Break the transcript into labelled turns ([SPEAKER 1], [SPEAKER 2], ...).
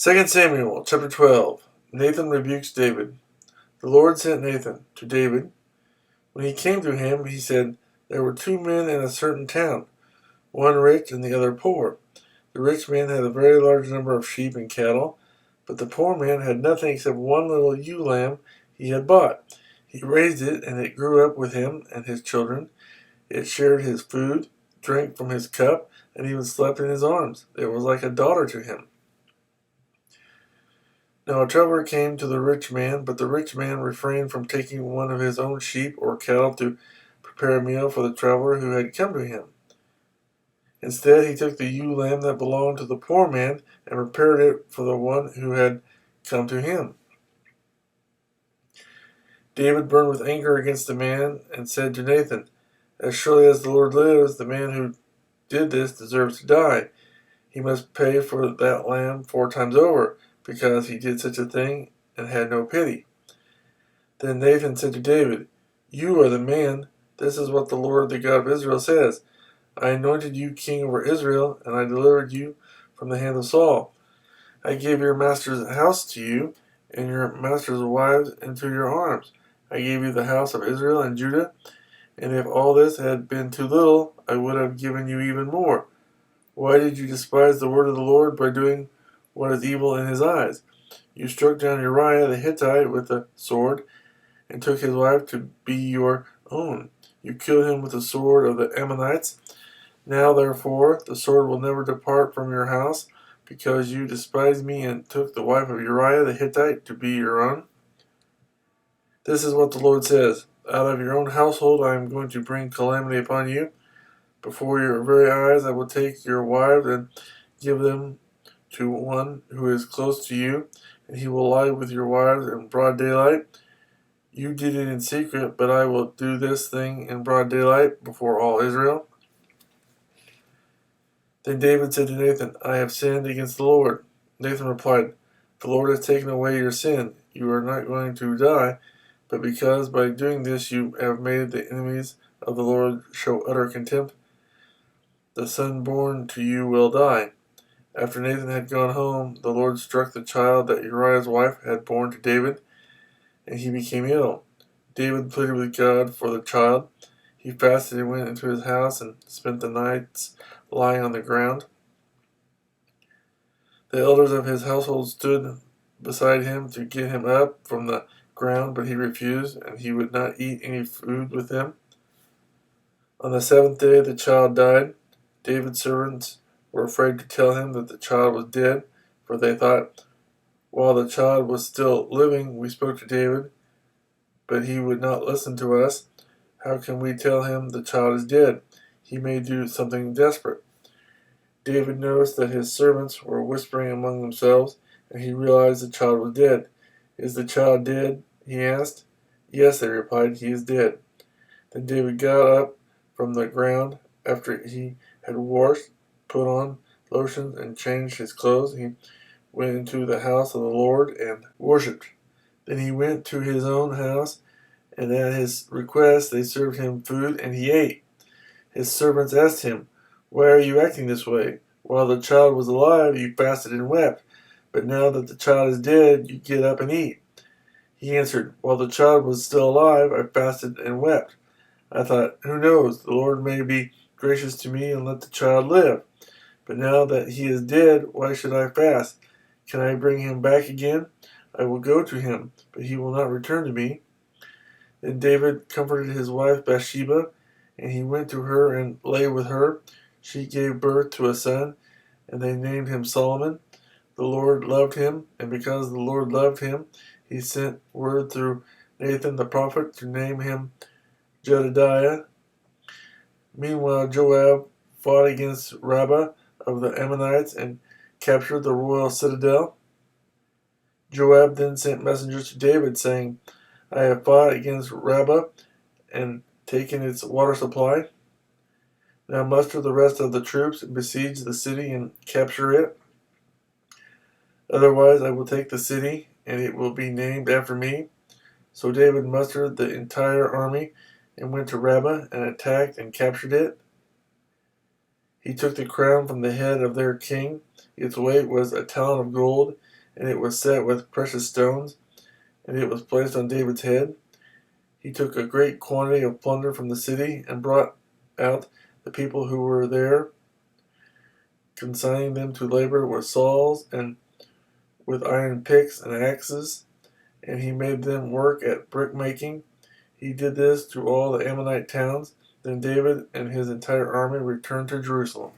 [SPEAKER 1] 2 Samuel chapter 12. Nathan rebukes David. The Lord sent Nathan to David. When he came to him, he said, There were two men in a certain town, one rich and the other poor. The rich man had a very large number of sheep and cattle, but the poor man had nothing except one little ewe lamb he had bought. He raised it, and it grew up with him and his children. It shared his food, drank from his cup, and even slept in his arms. It was like a daughter to him. Now a traveler came to the rich man, but the rich man refrained from taking one of his own sheep or cattle to prepare a meal for the traveler who had come to him. Instead, he took the ewe lamb that belonged to the poor man and prepared it for the one who had come to him. David burned with anger against the man and said to Nathan, As surely as the Lord lives, the man who did this deserves to die. He must pay for that lamb 4 times over, because he did such a thing and had no pity. Then Nathan said to David, You are the man. This is what the Lord, the God of Israel, says. I anointed you king over Israel, and I delivered you from the hand of Saul. I gave your master's house to you, and your master's wives into your arms. I gave you the house of Israel and Judah, and if all this had been too little, I would have given you even more. Why did you despise the word of the Lord by doing what is evil in his eyes? You struck down Uriah the Hittite with a sword, and took his wife to be your own. You killed him with the sword of the Ammonites. Now, therefore, the sword will never depart from your house, because you despised me and took the wife of Uriah the Hittite to be your own. This is what the Lord says. Out of your own household I am going to bring calamity upon you. Before your very eyes I will take your wives and give them to one who is close to you, and he will lie with your wives in broad daylight. You did it in secret, but I will do this thing in broad daylight before all Israel. Then David said to Nathan, I have sinned against the Lord. Nathan replied, The Lord has taken away your sin. You are not going to die, but because by doing this you have made the enemies of the Lord show utter contempt, the son born to you will die. After Nathan had gone home, the Lord struck the child that Uriah's wife had borne to David, and he became ill. David pleaded with God for the child. He fasted and went into his house and spent the nights lying on the ground. The elders of his household stood beside him to get him up from the ground, but he refused, and he would not eat any food with them. On the 7th day the child died. David's servants were afraid to tell him that the child was dead, for they thought, While the child was still living, we spoke to David, but he would not listen to us. How can we tell him the child is dead? He may do something desperate. David noticed that his servants were whispering among themselves, and he realized the child was dead. Is the child dead? He asked. Yes, they replied, he is dead. Then David got up from the ground after he had washed, put on lotions, and changed his clothes. He went into the house of the Lord and worshipped. Then he went to his own house, and at his request they served him food, and he ate. His servants asked him, Why are you acting this way? While the child was alive, you fasted and wept, but now that the child is dead, you get up and eat. He answered, While the child was still alive, I fasted and wept. I thought, Who knows, the Lord may be gracious to me and let the child live. But now that he is dead, why should I fast? Can I bring him back again? I will go to him, but he will not return to me. Then David comforted his wife Bathsheba, and he went to her and lay with her. She gave birth to a son, and they named him Solomon. The Lord loved him, and because the Lord loved him, he sent word through Nathan the prophet to name him Jedediah. Meanwhile, Joab fought against Rabbah of the Ammonites and captured the royal citadel. Joab then sent messengers to David, saying, I have fought against Rabbah and taken its water supply. Now muster the rest of the troops and besiege the city and capture it. Otherwise I will take the city, and it will be named after me. So David mustered the entire army and went to Rabbah and attacked and captured it. He took the crown from the head of their king. Its weight was a talent of gold. and it was set with precious stones, and it was placed on David's head. He took a great quantity of plunder from the city, and brought out the people who were there, consigning them to labor with saws and with iron picks and axes, and he made them work at brick making. He did this to all the Ammonite towns. Then David and his entire army returned to Jerusalem.